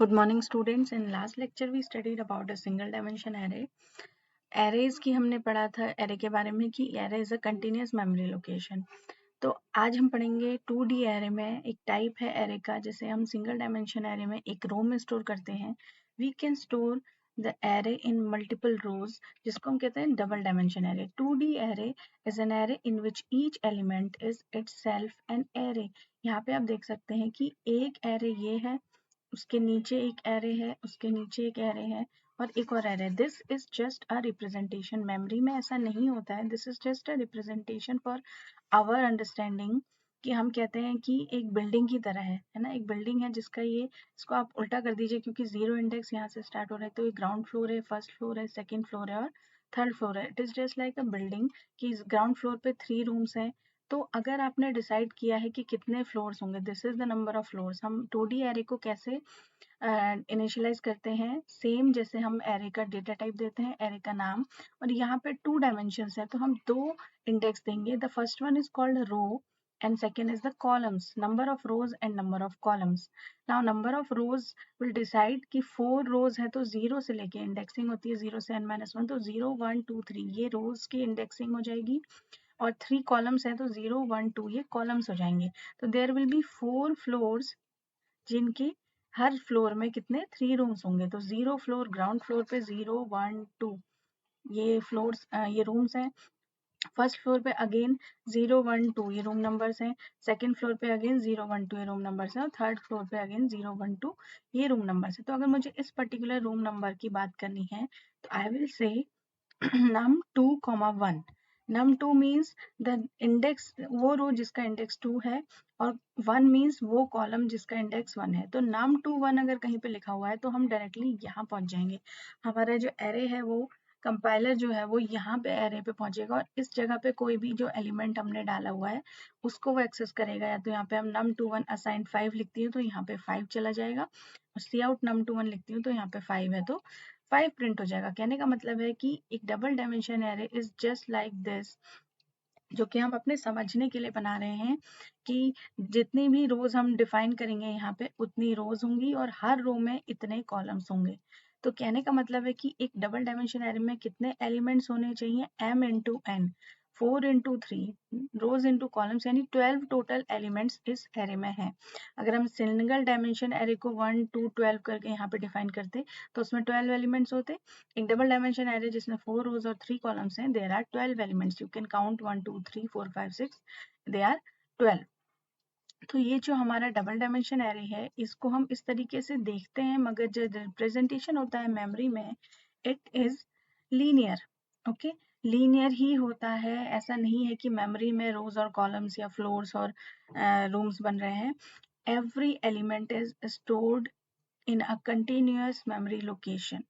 Good morning students. In last lecture we studied about a single dimension array. Arrays की हमने पढ़ा था array के बारे में कि array is a continuous memory location. तो आज हम पढ़ेंगे 2D array में एक टाइप है array का जिसे हम सिंगल डायमेंशन array में एक रो में स्टोर करते हैं. We can store the array in multiple rows जिसको हम कहते हैं double dimension array. 2D array is an array in which each element is itself an array. यहाँ पे आप देख सकते हैं कि एक array ये है, उसके नीचे एक एरे है, उसके नीचे एक एरे है और एक और array. This is just a representation. Memory में ऐसा नहीं होता है. This is just a representation for our understanding कि हम कहते हैं कि एक बिल्डिंग की तरह है ना. एक बिल्डिंग है जिसका ये, इसको आप उल्टा कर दीजिए क्योंकि जीरो इंडेक्स यहाँ से स्टार्ट हो रहा है. तो ये ग्राउंड फ्लोर है, फर्स्ट फ्लोर है, सेकेंड फ्लोर है और थर्ड फ्लोर है. It is just like a building कि ग्राउंड फ्लोर पे 3 रूम्स हैं. तो अगर आपने डिसाइड किया है कि कितने फ्लोर्स होंगे, this is the number of floors. हम 2D एरे को कैसे इनिशियलाइज करते हैं, सेम जैसे हम एरे का डेटा टाइप देते हैं, एरे का नाम, और यहाँ पे 2 डायमेंशंस है तो हम 2 इंडेक्स देंगे. The first one is called row and second is the columns, number of rows and number of columns. Now number of rows will decide कि 4 rows है तो 0 से लेके इंडेक्सिंग होती है 0 से n-1, तो 0 1 2 3 ये rows की इंडेक्सिंग हो जाएगी और 3 कॉलम्स है तो 0 1 2 ये कॉलम्स हो जाएंगे. तो देयर विल बी 4 फ्लोर्स जिनकी हर फ्लोर में कितने 3 रूम्स होंगे. तो 0 फ्लोर, ग्राउंड फ्लोर पे 0 1 2 ये फ्लोर्स, ये रूम्स हैं. फर्स्ट फ्लोर पे अगेन 0 1 2 ये रूम नंबर्स हैं. सेकंड फ्लोर पे अगेन 0 1 2 ये रूम नंबर्स हैं और थर्ड फ्लोर पे अगेन 0 1 2 ये रूम नंबर्स हैं. तो अगर मुझे इस पर्टिकुलर रूम नंबर की बात करनी है तो I will say num2, 1. num2 means the index, वो रो जिसका इंडेक्स 2 है, और 1 मीन्स वो कॉलम जिसका इंडेक्स 1 है. तो num2 1 अगर कहीं पे लिखा हुआ है तो हम डायरेक्टली यहाँ पहुंच जाएंगे. हमारा जो एरे है वो कंपाइलर जो है वो यहाँ पे एरे पे पहुंचेगा और इस जगह पे कोई भी जो एलिमेंट हमने डाला हुआ है उसको वो एक्सेस करेगा. या तो यहाँ पे हम num2 1 असाइंड 5 लिखती हूँ तो यहाँ पे 5 चला जाएगा, और सी आउट num2 1 लिखती हूँ तो यहाँ पे 5 है तो 5 प्रिंट हो जाएगा. कहने का मतलब है कि एक double dimension array is just like this, जो कि हम अपने समझने के लिए बना रहे हैं कि जितनी भी रोज हम डिफाइन करेंगे यहाँ पे उतनी रोज होंगी और हर रो में इतने कॉलम्स होंगे. तो कहने का मतलब है कि एक डबल डायमेंशन एरे में कितने एलिमेंट्स होने चाहिए, m इंटू एन, 4 इंटू 3 रोज इंटू कॉलम्स, यानी 12 टोटल एलिमेंट्स इस एरे में है. अगर हम सिंगल डायमेंशन एरे को 1 2 12 करके यहाँ पे डिफाइन करते तो उसमें 12 एलिमेंट्स होते. एक डबल डायमेंशन एरे जिसमें 4 रोज और 3 कॉलम्स हैं, there are 12 elements. You can count 1 2 3 4 5 6, they are 12. तो ये जो हमारा डबल डायमेंशन एरे है इसको हम इस तरीके से देखते हैं, मगर जो रिप्रेजेंटेशन होता है मेमोरी में it is linear. Okay, linear ही होता है. ऐसा नहीं है कि मेमोरी में रोज और कॉलम्स या फ्लोर्स और रूम्स बन रहे हैं. Every element is stored in a continuous memory location.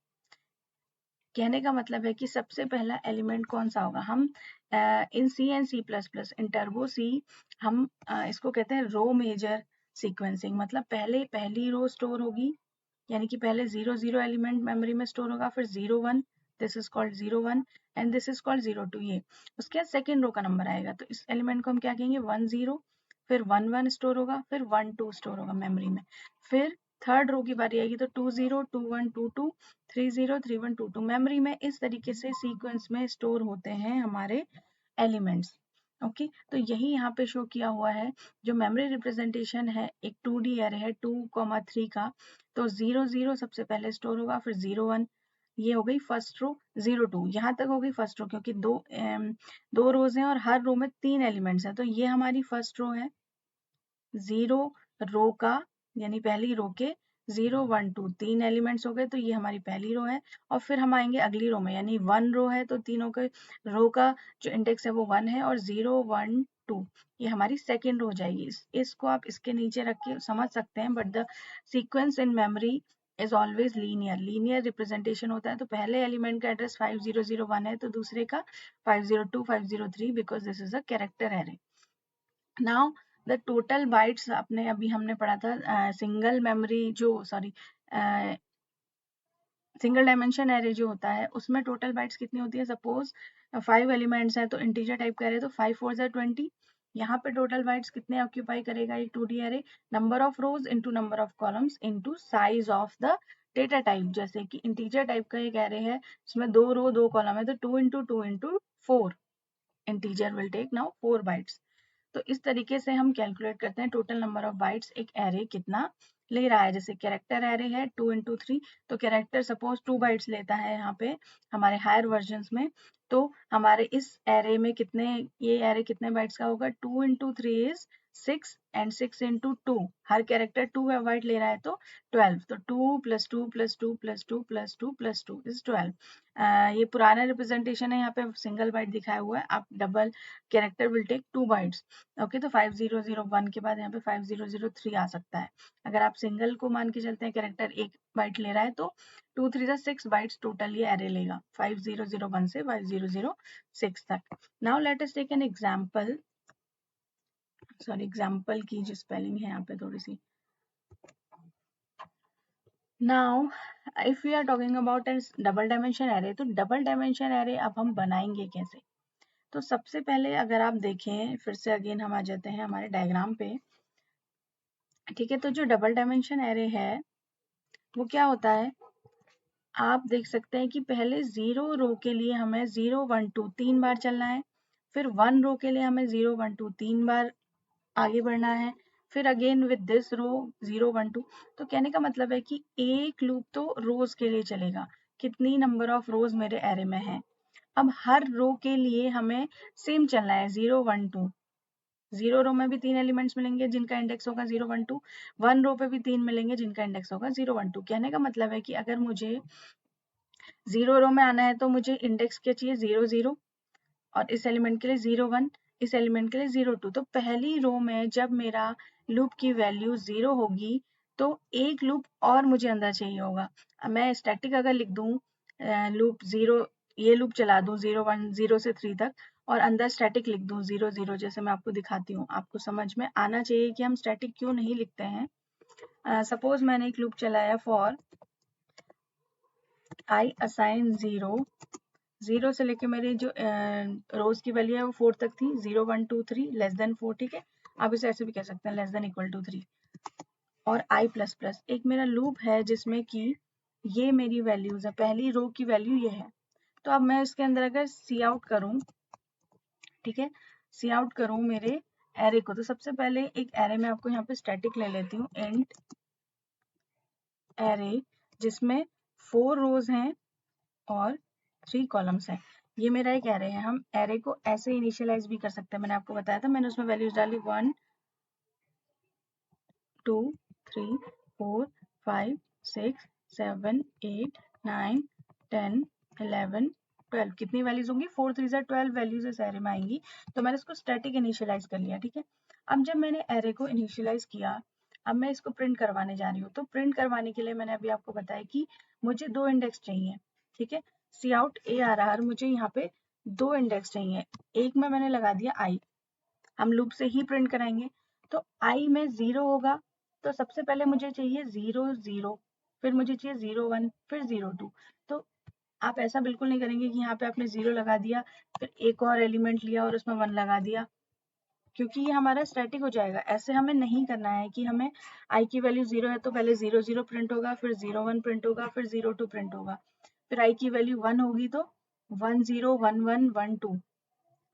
कहने का मतलब है कि सबसे पहला एलिमेंट कौन सा होगा. हम in C and C plus plus, in Turbo C, हम इसको कहते हैं रो मेजर सीक्वेंसिंग. मतलब पहले पहली रो स्टोर होगी, यानी कि पहले 0 0 एलिमेंट मेमोरी में स्टोर होगा, फिर 0 1, this is called 0 1 and this is called 0 2. ये उसके बाद सेकेंड रो का नंबर आएगा तो इस एलिमेंट को हम क्या कहेंगे 1 0, फिर 1 1 स्टोर होगा, फिर 1 2 स्टोर होगा मेमोरी में. फिर थर्ड रो की बारी आएगी तो 2 0 2 1 2 2 3 0 3 1 2 2. मेमोरी में इस तरीके से सीक्वेंस में स्टोर होते हैं हमारे एलिमेंट्स. ओके, तो यही यहाँ पे शो किया हुआ है. जो मेमोरी रिप्रेजेंटेशन है एक 2D एरे है 2 3 का, तो 0 0 सबसे पहले स्टोर होगा, फिर 0 1, ये हो गई फर्स्ट रो. 0 2 यहाँ तक हो गई फर्स्ट रो, क्योंकि दो रोज हैं और हर रो में 3 एलिमेंट्स हैं. तो ये हमारी फर्स्ट रो है. 0 रो का यानी पहली रो के 0 1 2 3 एलिमेंट्स हो गए तो ये हमारी पहली रो है. और फिर हम आएंगे अगली रो में, यानी 1 रो है तो तीनों के रो का जो इंडेक्स है वो 1 है, और 0 1 2 ये हमारी सेकेंड रो हो जाएगी. इसको आप इसके नीचे रख के समझ सकते हैं. But the sequence in memory is always linear. Linear representation होता है. तो पहले एलिमेंट का एड्रेस 5001 है तो दूसरे का 502 503, because this is a character array. Now the total bytes अपने अभी हमने पढ़ा था सिंगल मेमोरी जो सिंगल डायमेंशन एरे जो होता है उसमें टोटल बाइट्स कितनी होती है. सपोज 5 एलिमेंट्स है तो इंटीजर टाइप का एरे तो 5 4 20, यहाँ पे टोटल बाइट्स कितने ऑक्यूपाई करेगा ये 2D array, number of rose into number of columns into size of the data type. जैसे कि इंटीजर टाइप का एक एरे है इसमें 2 रो 2 कॉलम है, तो 2 into 2 into 4 integer will take now 4 bytes. तो इस तरीके से हम कैलकुलेट करते हैं टोटल नंबर ऑफ बाइट्स एक एरे कितना ले रहा है। जैसे कैरेक्टर एरे है 2 इंटू 3, तो कैरेक्टर सपोज 2 बाइट्स लेता है यहाँ पे हमारे हायर वर्जन में, तो हमारे इस एरे में कितने, ये एरे कितने बाइट्स का होगा, 2 इंटू 3 इज 6 एंड 6 इंटू 2, हर कैरेक्टर 2 बाइट ले रहा है तो 12, तो 2 plus 2 plus 2 plus 2 plus 2 plus 2 is 12। ये पुराना रिप्रेजेंटेशन है, यहाँ पे सिंगल बाइट दिखाया हुआ है, आप double character will take 2 bytes. Okay, तो 5001 के बाद यहाँ पे 5003 आ सकता है। अगर आप सिंगल को मान के चलते हैं कैरेक्टर 1 बाइट ले रहा है तो 2 3 जा 6 बाइट्स टोटल ये एरे लेगा 5001 से 5006 तक। Now let us take an example, sorry example की जो स्पेलिंग है यहाँ पे थोड़ी सी। Now if we are talking about an double dimension array, तो डबल डायमेंशन एरे अब हम बनाएंगे कैसे। तो सबसे पहले अगर आप देखें, फिर से अगेन हम आ जाते हैं हमारे डायग्राम पे, ठीक है। तो जो डबल डायमेंशन एरे है वो क्या होता है, आप देख सकते हैं कि पहले 0 रो के लिए हमें 0 1 2 3 बार चलना है, फिर 1 रो के लिए हमें 0 1 2 3 बार आगे बढ़ना है, फिर अगेन विद दिस रो 0 1 2। तो कहने का मतलब है कि एक लूप तो रोज के लिए चलेगा, कितनी नंबर ऑफ रोज मेरे एरे में है। अब हर रो के लिए हमें सेम चलना है 0 1 2, 0 रो में भी 3 एलिमेंट्स मिलेंगे जिनका इंडेक्स होगा 0 1 2, 1 रो पे भी 3 मिलेंगे जिनका इंडेक्स होगा 0 1 2। कहने का मतलब है कि अगर मुझे 0 रो में आना है तो मुझे इंडेक्स क्या चाहिए 0 0, और इस एलिमेंट के लिए 0 1, इस एलिमेंट के लिए 0 2। तो पहली रो में जब मेरा लूप की वैल्यू 0 होगी तो एक लूप और मुझे अंदर चाहिए होगा। मैं स्टैटिक अगर लिख दूं लूप 0, ये लूप चला दूं 0 1 0 से 3 तक, और अंदर स्टैटिक लिख दूं 0 0, जैसे मैं आपको दिखाती हूँ, आपको समझ में आना चाहिए कि हम स्टैटिक क्यों नहीं लिखते हैं। सपोज मैंने एक लूप चलाया फॉर आई असाइन 0 से लेके मेरी जो रोज की वैल्यू है वो 4 तक थी, 0 1 2 3 लेस देन 4, ठीक है। आप इसे ऐसे भी कह सकते हैं लेस देन इक्वल टू 3, और आई प्लस प्लस एक मेरा लूप है जिसमें कि ये मेरी वैल्यूज है, पहली रो की वैल्यू ये है। तो अब मैं इसके अंदर अगर सी आउट करूं, ठीक है, सी आउट करूं मेरे एरे को, तो सबसे पहले एक एरे में आपको यहाँ पे स्टैटिक ले लेती हूँ, इंट एरे, जिसमें 4 रोज हैं और 3 कॉलम्स हैं। ये मेरा एक एरे है। हम एरे को ऐसे इनिशियलाइज भी कर सकते हैं, मैंने आपको बताया था, मैंने उसमें वैल्यूज डाली 1 2 3 4 5 6 7 8 9 10 11 12, कितनी वैल्यूज होंगी 4 3 12 वैल्यूज इस एरे में आएंगी। तो मैंने इसको स्टैटिक इनिशियलाइज कर लिया, ठीक है। अब जब मैंने एरे को इनिशियलाइज किया, अब मैं इसको प्रिंट करवाने जा रही हूँ। तो प्रिंट करवाने के लिए मैंने अभी आपको बताया कि मुझे 2 इंडेक्स चाहिए, ठीक है। सी आउट ए आर आर, मुझे यहाँ पे 2 इंडेक्स चाहिए, एक में मैंने लगा दिया आई, हम लूप से ही प्रिंट कराएंगे। तो आई में 0 होगा, तो सबसे पहले मुझे चाहिए 0 0, फिर मुझे चाहिए 0 1, फिर 0 2। तो आप ऐसा बिल्कुल नहीं करेंगे कि यहाँ पे आपने 0 लगा दिया फिर एक और एलिमेंट लिया और उसमें 1 लगा दिया, क्योंकि ये हमारा स्टैटिक हो जाएगा। ऐसे हमें नहीं करना है कि हमें आई की वैल्यू 0 है तो पहले 0 0 प्रिंट होगा, फिर 0 1 प्रिंट होगा, फिर 0 2 प्रिंट होगा, फिर आई की वैल्यू 1 होगी तो 1 0 1 1 1 2।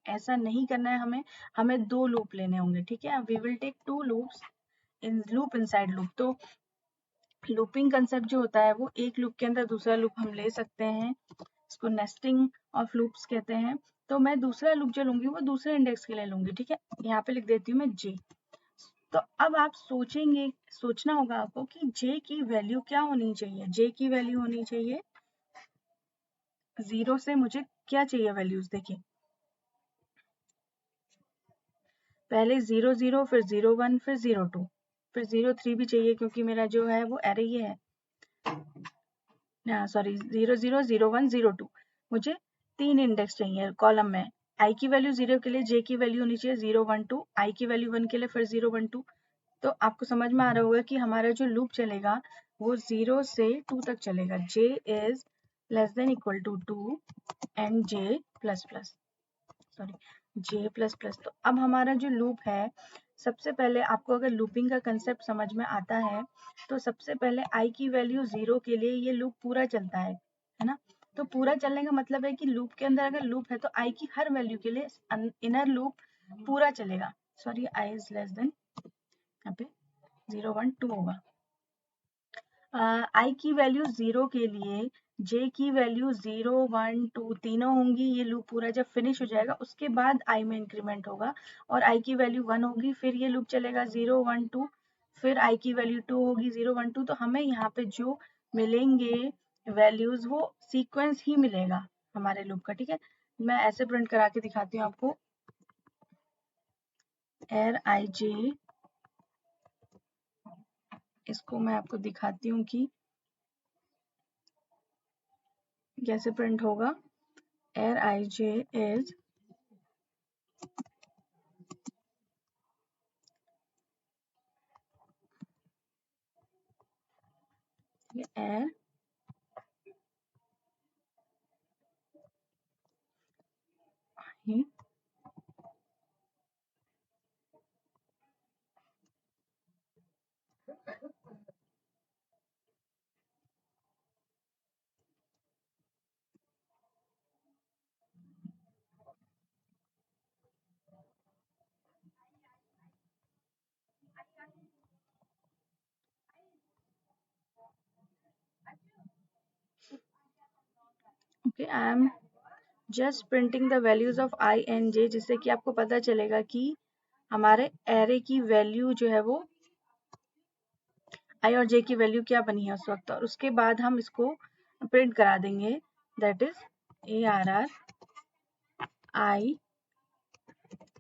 ऐसा नहीं करना है हमें, हमें 2 लूप लेने होंगे, ठीक है। We will take 2 loops in loop inside loop. तो लूपिंग कंसेप्ट जो होता है वो एक लूप के अंदर दूसरा लूप हम ले सकते हैं, इसको नेस्टिंग ऑफ लूप्स कहते हैं। तो मैं दूसरा लूप जो लूंगी वो दूसरे इंडेक्स के लिए लूंगी, ठीक है। यहाँ पे लिख देती हूँ मैं जे। तो अब आप सोचेंगे, सोचना होगा आपको कि जे की वैल्यू क्या होनी चाहिए। जे की वैल्यू होनी चाहिए 0 से मुझे क्या चाहिए वैल्यूज, देखिए पहले 0 0, फिर 0 1, फिर 0 2, फिर 0 3 भी चाहिए क्योंकि मेरा जो है वो एरे ये है, सॉरी 0 0 0 1 0 2। मुझे 3 इंडेक्स चाहिए कॉलम में। आई की वैल्यू 0 के लिए जे की वैल्यू होनी चाहिए 0 1 2, आई की वैल्यू 1 के लिए फिर 0 1 2। तो आपको समझ में आ रहा होगा कि हमारा जो लूप चलेगा वो 0 से 2 तक चलेगा। J is less than equal to 2 and J plus plus, sorry J plus plus. तो अब हमारा जो लूप है, सबसे पहले आपको अगर लूपिंग का कंसेप्ट समझ में आता है तो सबसे पहले आई की वैल्यू 0 के लिए ये लूप पूरा चलता है ना। तो पूरा चलने का मतलब है कि लूप के अंदर अगर लूप है तो आई की हर वैल्यू के लिए इनर लूप पूरा चलेगा। Sorry, I is less then, यहाँ पे 0 1 2 होगा। आई की वैल्यू 0 के लिए जे की वैल्यू 0 1 2 तीनों होंगी। ये लूप पूरा जब फिनिश हो जाएगा उसके बाद आई में इंक्रीमेंट होगा और आई की वैल्यू 1 होगी, फिर ये लूप चलेगा 0 1 2, फिर आई की वैल्यू 2 होगी 0 1 2। तो हमें यहाँ पे जो मिलेंगे वैल्यूज वो सीक्वेंस ही मिलेगा हमारे लूप का। ठीक है, मैं ऐसे प्रिंट करा के दिखाती हूँ आपको। एर आई जे, इसको मैं आपको दिखाती हूँ कि कैसे प्रिंट होगा। एर आई J is uh I okay, I am just printing the values of I and J, जिससे कि आपको पता चलेगा कि हमारे एरे की वैल्यू जो है वो आई और जे की वैल्यू क्या बनी है उस वक्त, और उसके बाद हम इसको प्रिंट करा देंगे। That is A R R I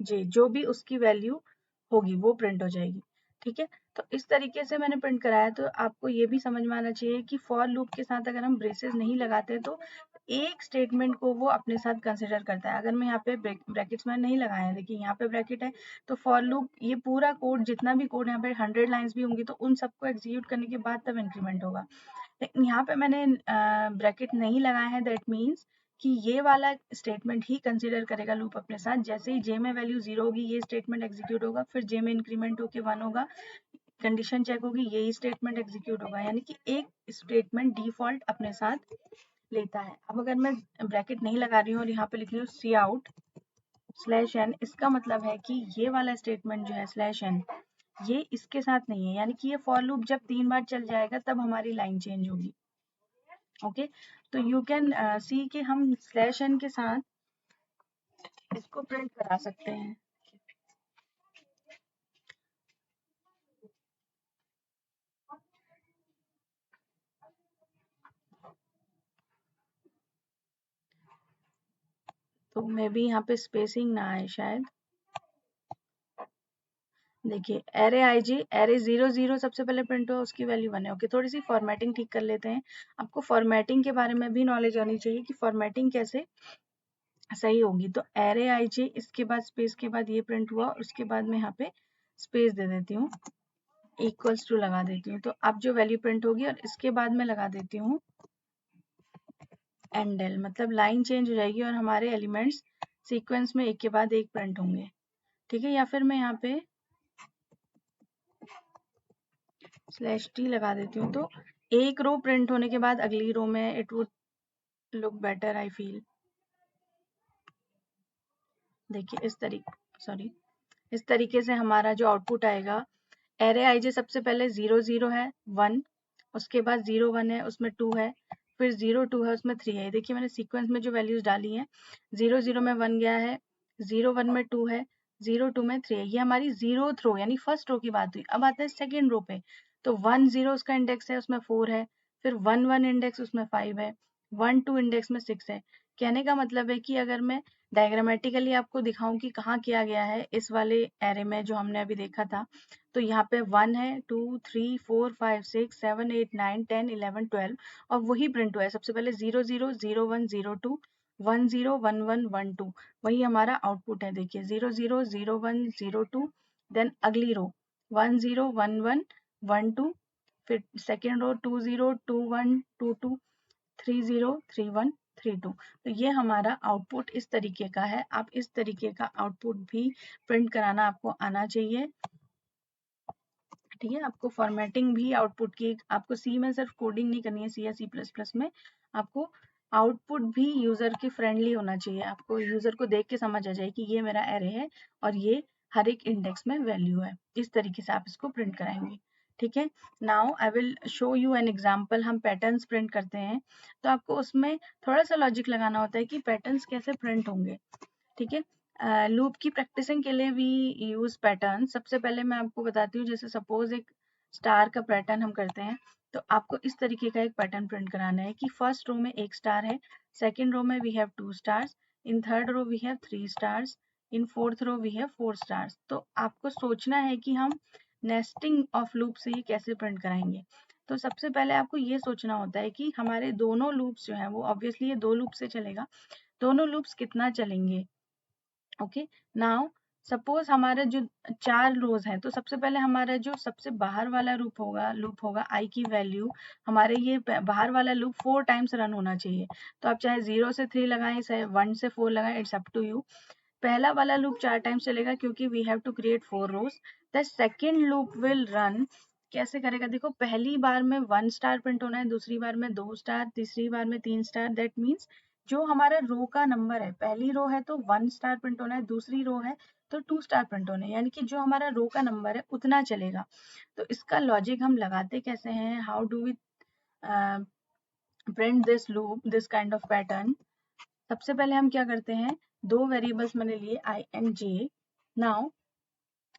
J, जो भी उसकी वैल्यू होगी वो प्रिंट हो जाएगी। ठीक है, तो इस तरीके से मैंने प्रिंट कराया। तो आपको ये भी समझ में आना चाहिए कि फॉर लूप के साथ अगर हम ब्रेसेस नहीं लगाते तो एक स्टेटमेंट को वो अपने साथ कंसिडर करता है। अगर मैं यहाँ पे ब्रैकेट्स में नहीं लगाए हैं, देखिए यहाँ पे ब्रैकेट है, तो फॉर लूप ये पूरा कोड, जितना भी कोड यहाँ पे 100 लाइन्स भी होंगी तो उन सबको एग्जीक्यूट करने के बाद तब इंक्रीमेंट होगा। लेकिन यहाँ पे मैंने ब्रैकेट नहीं लगाया है, दैट मीन्स कि ये वाला स्टेटमेंट ही कंसीडर करेगा लूप अपने साथ। जैसे ही जे में वैल्यू 0 होगी ये स्टेटमेंट एग्जीक्यूट होगा, फिर जे में इंक्रीमेंट होकर 1 होगा, कंडीशन चेक होगी, यही स्टेटमेंट एग्जीक्यूट होगा। यानी कि एक स्टेटमेंट डिफॉल्ट अपने साथ लेता है। अब अगर मैं ब्रैकेट नहीं लगा रही हूँ और यहाँ पे लिख रही हूँ सी आउट स्लैश एन, इसका मतलब है कि ये वाला स्टेटमेंट जो है स्लैश एन, ये इसके साथ नहीं है। यानी कि ये फॉर लूप जब 3 बार चल जाएगा तब हमारी लाइन चेंज होगी। ओके, तो यू कैन सी कि हम स्लैश एन के साथ इसको प्रिंट करा सकते हैं। तो मे बी यहाँ पे स्पेसिंग ना आए शायद। देखिए एरे आई जी, एरे 0 0 सबसे पहले प्रिंट हुआ, उसकी वैल्यू 1 है। ओके, थोड़ी सी फॉर्मेटिंग ठीक कर लेते हैं। आपको फॉर्मेटिंग के बारे में भी नॉलेज होनी चाहिए कि फॉर्मेटिंग कैसे सही होगी। तो एरे आई जी, इसके बाद स्पेस के बाद ये प्रिंट हुआ, उसके बाद मैं यहाँ पे स्पेस दे देती हूँ, इक्वल्स टू लगा देती हूँ। तो अब जो वैल्यू प्रिंट होगी और इसके बाद मैं लगा देती हूँ एंडल, मतलब लाइन चेंज हो जाएगी और हमारे एलिमेंट्स सीक्वेंस में एक के बाद एक प्रिंट होंगे। ठीक है, या फिर मैं यहाँ पे स्लैश टी लगा देती हूँ, तो एक रो प्रिंट होने के बाद अगली रो में it would look better I feel. देखिए इस तरीके से हमारा जो आउटपुट आएगा, एरे आई जे सबसे पहले 0 0 है 1, उसके बाद 0 1 है उसमें 2 है, फिर 0 2 है उसमें 3 है। देखिए मैंने सीक्वेंस में जो वैल्यूज डाली हैं, 0 0 में 1 गया है, 0 1 में 2 है, 0 2 में 3 है। ये हमारी 0th रो यानी फर्स्ट रो की बात हुई। अब आते हैं सेकेंड रो पे, तो 1 0 उसका इंडेक्स है उसमें 4 है, फिर 1 1 इंडेक्स उसमें 5 है, 1 2 इंडेक्स में 6 है। कहने का मतलब है कि अगर मैं डायग्रामेटिकली आपको दिखाऊं कि कहाँ किया गया है इस वाले एरे में जो हमने अभी देखा था, तो यहाँ पे 1 है 2 3 4 5 6 7 8 9 10 11 12 और वही प्रिंट हुआ है। सबसे पहले 0 0 0 1 0 2 1 0 1 1 1 2, वही हमारा आउटपुट है। देखिए 0 0 0 1 0 2, देन अगली रो 1 0 1 1 1 2, फिर सेकेंड रो 2 0 2 1 2 2 3 0 3 1 32। तो ये हमारा आउटपुट इस तरीके का है। आप इस तरीके का आउटपुट भी प्रिंट कराना आपको आना चाहिए। ठीक है, आपको फॉर्मेटिंग भी आउटपुट की, आपको सी में सिर्फ कोडिंग नहीं करनी है, सी या सी प्लस प्लस में आपको आउटपुट भी यूजर के फ्रेंडली होना चाहिए। आपको यूजर को देख के समझ आ जाए कि ये मेरा एरे है और ये हर एक इंडेक्स में वैल्यू है। इस तरीके से आप इसको प्रिंट कराएंगे। ठीक है, now I will show you an example. हम पैटर्न्स प्रिंट करते हैं तो आपको उसमें थोड़ा सा लॉजिक लगाना होता है कि पैटर्न्स कैसे प्रिंट होंगे। ठीक है, लूप की प्रैक्टिसिंग के लिए वी यूज पैटर्न। सबसे पहले मैं आपको बताती हूँ, जैसे सपोज एक स्टार का पैटर्न हम करते हैं तो आपको इस तरीके का एक पैटर्न प्रिंट कराना है कि फर्स्ट रो में एक स्टार है, सेकेंड रो में we have 2 stars, in third row we have 3 stars, in fourth row we have 4 stars. तो आपको सोचना है कि हम नेस्टिंग ऑफ लूप से ये कैसे प्रिंट कराएंगे। तो सबसे पहले आपको ये सोचना होता है कि हमारे दोनों लूप्स जो है वो ऑब्वियसली ये 2 लूप से चलेगा, दोनों लूप्स कितना चलेंगे। ओके, नाउ सपोज हमारे जो 4 रोज हैं तो सबसे पहले हमारा जो सबसे बाहर वाला लूप होगा आई की वैल्यू, हमारे ये बाहर वाला लूप 4 टाइम्स रन होना चाहिए। तो आप चाहे 0 से 3 लगाएं, चाहे 1 से 4 लगाएं, इट्स अप टू यू। पहला वाला लूप 4 टाइम्स चलेगा क्योंकि we have to create 4 rows. The second loop will run, कैसे करेगा देखो, पहली बार में 1 स्टार प्रिंट होना है, दूसरी बार में 2 स्टार, तीसरी बार में 3 स्टार। दैट मीन्स जो हमारा रो का नंबर है, पहली रो है तो 1 स्टार प्रिंट होना है, दूसरी रो है तो 2 स्टार प्रिंट होने, यानी कि जो हमारा रो का नंबर है उतना चलेगा। तो इसका लॉजिक हम लगाते कैसे हैं, how do we print this loop, this kind of pattern. सबसे पहले हम क्या करते हैं, 2 वेरिएबल्स मैंने लिए आई एंड जे। नाउ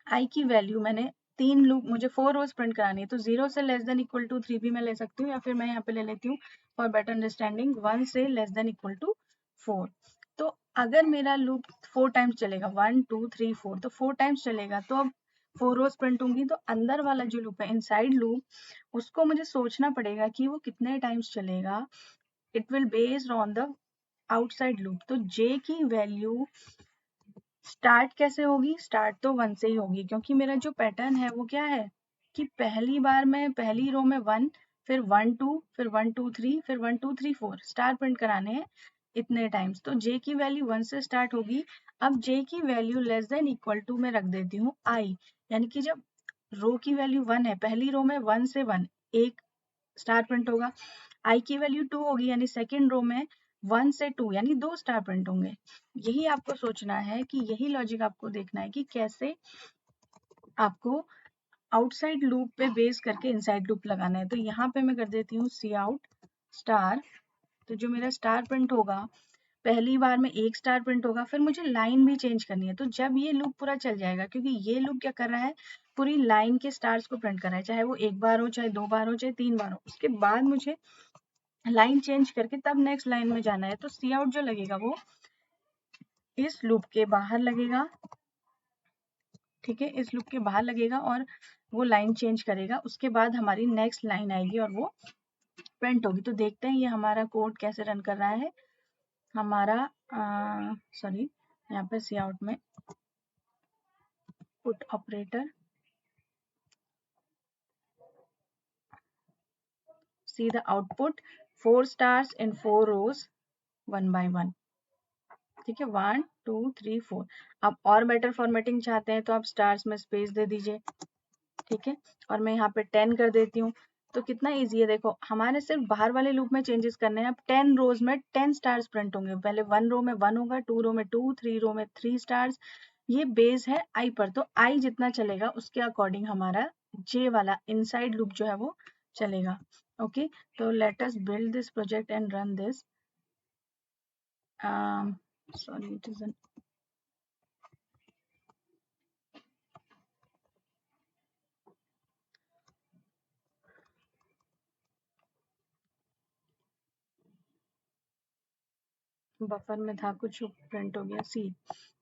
आई की वैल्यू मैंने 3 लूप, मुझे 4 रोज प्रिंट करानी है तो 0 से लेस देन इक्वल टू 3 भी मैं ले सकती हूँ, या फिर मैं यहाँ पे ले लेती हूँ फॉर बेटर अंडरस्टैंडिंग 1 से लेस देन इक्वल टू 4। तो अगर मेरा लूप 4 टाइम्स चलेगा, 1 2 3 4, तो 4 टाइम्स चलेगा तो अब 4 रोज प्रिंट होंगी। तो अंदर वाला जो लूप है, इनसाइड लूप, उसको मुझे सोचना पड़ेगा कि वो कितने टाइम्स चलेगा। It will based on the outside loop. तो जे की वैल्यू स्टार्ट कैसे होगी, स्टार्ट तो 1 से ही होगी क्योंकि मेरा जो पैटर्न है वो क्या है कि पहली बार में पहली रो में 1, फिर 1 2, फिर 1 2 3, फिर 1 2 3 4 स्टार प्रिंट कराने हैं इतने टाइम्स। तो जे की वैल्यू 1 से स्टार्ट होगी। अब जे की value less than equal to में रख देती हूँ आई, यानी कि जब रो की वैल्यू 1 है, पहली रो में 1 से 1 एक स्टार प्रिंट होगा, आई की वैल्यू 2 होगी यानी सेकेंड रो में 1 से 2 यानी 2 स्टार प्रिंट होंगे। यही आपको सोचना है कि यही लॉजिक आपको देखना है कि कैसे आपको आउटसाइड लूप पे बेस करके इनसाइड लूप लगाना है। तो यहाँ पे मैं कर देती हूँ सी आउट स्टार। तो जो मेरा स्टार प्रिंट होगा, पहली बार में एक स्टार प्रिंट होगा, फिर मुझे लाइन भी चेंज करनी है। तो जब ये लूप पूरा चल जाएगा, क्योंकि ये लूप क्या कर रहा है, पूरी लाइन के स्टार्स को प्रिंट कर रहा है, चाहे वो एक बार हो, चाहे 2 बार हो, चाहे 3 बार हो, उसके बाद मुझे लाइन चेंज करके तब नेक्स्ट लाइन में जाना है। तो सी आउट जो लगेगा वो इस लूप के बाहर लगेगा। ठीक है, इस लूप के बाहर लगेगा और वो लाइन चेंज करेगा, उसके बाद हमारी नेक्स्ट लाइन आएगी और वो प्रिंट होगी। तो देखते हैं ये हमारा कोड कैसे रन कर रहा है। हमारा सॉरी, यहाँ पे सी आउट में put operator, see the output 4 stars in 4 rows 1 by 1। ठीक है, 1 2 3 4। आप और बेटर फॉर्मेटिंग चाहते हैं तो आप स्टार्स में स्पेस दे दीजिए। ठीक है, और मैं यहाँ पे 10 कर देती हूँ। तो कितना इजी है, देखो हमारे सिर्फ बाहर वाले लूप में चेंजेस करने हैं। अब 10 रोज में 10 स्टार्स प्रिंट होंगे। पहले 1 रो में 1 होगा, 2 रो में 2, 3 रो में 3 स्टार्स। ये बेस है आई पर, तो आई जितना चलेगा उसके अकॉर्डिंग हमारा जे वाला इनसाइड लूप जो है वो चलेगा। ओके, तो let us build this project and run this. Sorry, it is buffer में था कुछ, प्रिंट हो गया। सी,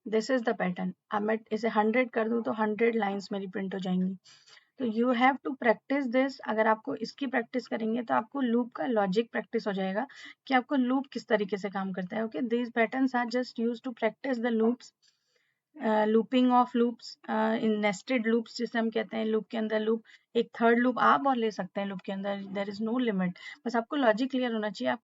दिस इज द पैटर्न। अब मैं इसे 100 कर दूं तो 100 लाइंस मेरी प्रिंट हो जाएंगी। तो you have to practice this. अगर आपको इसकी प्रैक्टिस करेंगे तो आपको लूप का लॉजिक प्रैक्टिस हो जाएगा कि आपको लूप किस तरीके से काम करता है। Okay, these patterns are just use to practice the loops, looping of loops in nested loops जिसे हम कहते हैं। लूप के अंदर लूप, एक थर्ड लूप आप और ले सकते हैं लूप के अंदर, देयर इज नो लिमिट। बस आपको लॉजिक क्लियर होना चाहिए। आप